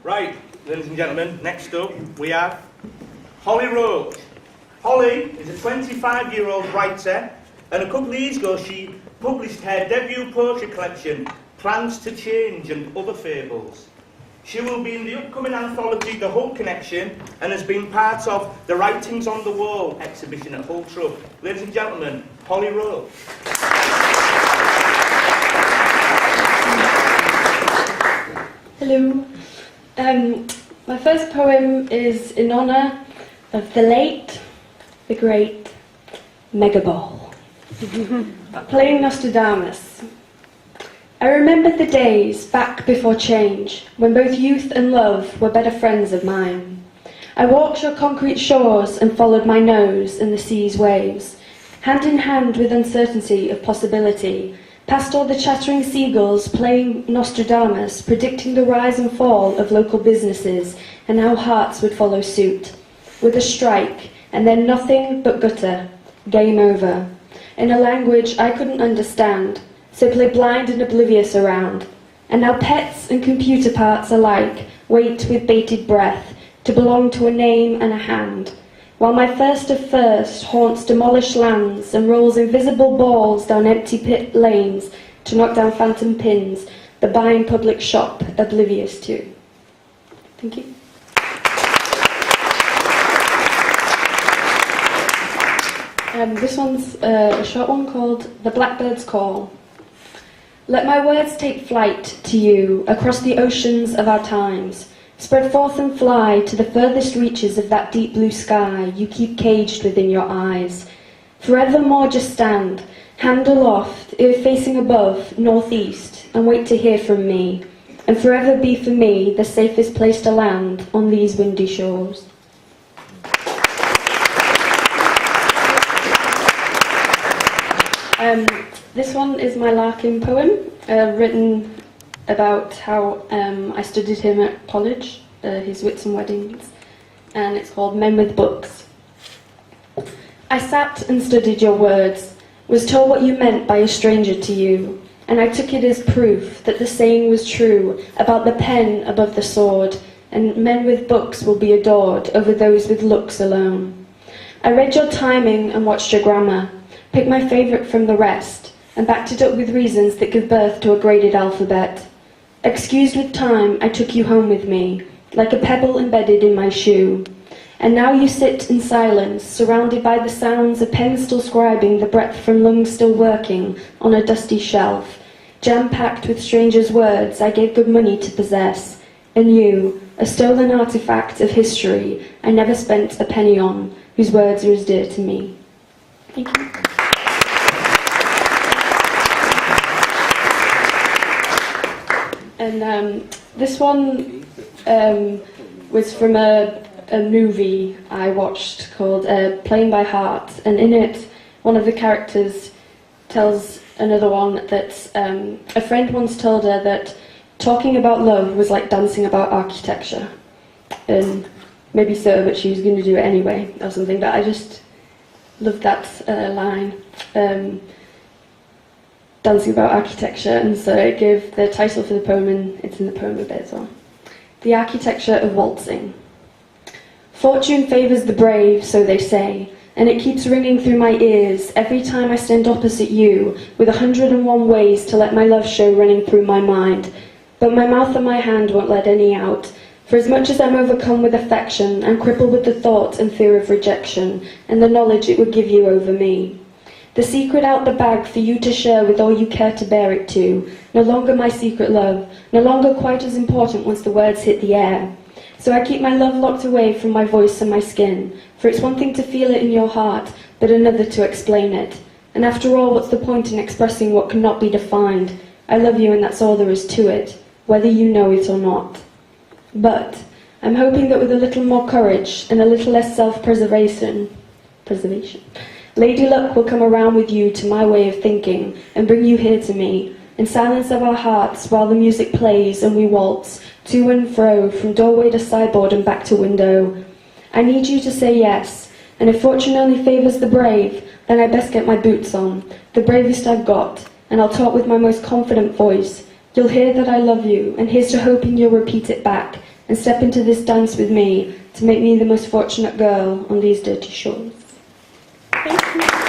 Right, ladies and gentlemen, next up we have Holly Roach. Holly is a 25-year-old writer, and a couple of years ago she published her debut poetry collection, Plans to Change and Other Fables. She will be in the upcoming anthology The Hull Connection and has been part of the Writings on the Wall exhibition at Hull Trub. Ladies and gentlemen, Holly Roach. Hello. My first poem is in honour of the late, the great Megaball. Playing Nostradamus. I remember the days back before change, when both youth and love were better friends of mine. I walked your concrete shores and followed my nose in the sea's waves, hand in hand with uncertainty of possibility, past all the chattering seagulls playing Nostradamus, predicting the rise and fall of local businesses and how hearts would follow suit. With a strike, and then nothing but gutter, game over, in a language I couldn't understand, so play blind and oblivious around. And now pets and computer parts alike wait with bated breath to belong to a name and a hand, while my first of first haunts demolished lands and rolls invisible balls down empty pit lanes to knock down phantom pins the buying public shop oblivious to. Thank you. This one's a short one called The Blackbird's Call. Let my words take flight to you across the oceans of our times. Spread forth and fly to the furthest reaches of that deep blue sky you keep caged within your eyes. Forevermore just stand, hand aloft, ear facing above, northeast, and wait to hear from me, and forever be for me the safest place to land on these windy shores. This one is my Larkin poem, written about how I studied him at college, his Wits and Weddings, and it's called Men with Books. I sat and studied your words, was told what you meant by a stranger to you, and I took it as proof that the saying was true about the pen above the sword, and men with books will be adored over those with looks alone. I read your timing and watched your grammar, picked my favourite from the rest, and backed it up with reasons that give birth to a graded alphabet. Excused with time, I took you home with me, like a pebble embedded in my shoe. And now you sit in silence, surrounded by the sounds of pens still scribing, the breath from lungs still working, on a dusty shelf, jam-packed with strangers' words I gave good money to possess. And you, a stolen artifact of history I never spent a penny on, whose words are as dear to me. Thank you. And this one was from a movie I watched called Playing by Heart, and in it one of the characters tells another one that a friend once told her that talking about love was like dancing about architecture, and maybe so, but she was going to do it anyway or something, but I just loved that line. Dancing about architecture, and so it gave the title for the poem, and it's in the poem a bit as well. The Architecture of Waltzing. Fortune favours the brave, so they say, and it keeps ringing through my ears every time I stand opposite you, with 101 ways to let my love show running through my mind. But my mouth and my hand won't let any out, for as much as I'm overcome with affection, I'm crippled with the thought and fear of rejection, and the knowledge it would give you over me. The secret out the bag for you to share with all you care to bear it to. No longer my secret love, no longer quite as important once the words hit the air. So I keep my love locked away from my voice and my skin, for it's one thing to feel it in your heart, but another to explain it. And after all, what's the point in expressing what cannot be defined? I love you and that's all there is to it, whether you know it or not. But I'm hoping that with a little more courage and a little less self-preservation, Lady Luck will come around with you to my way of thinking and bring you here to me, in silence of our hearts while the music plays and we waltz to and fro from doorway to sideboard and back to window. I need you to say yes, and if fortune only favours the brave, then I best get my boots on, the bravest I've got, and I'll talk with my most confident voice. You'll hear that I love you, and here's to hoping you'll repeat it back, and step into this dance with me to make me the most fortunate girl on these dirty shores. Thank you.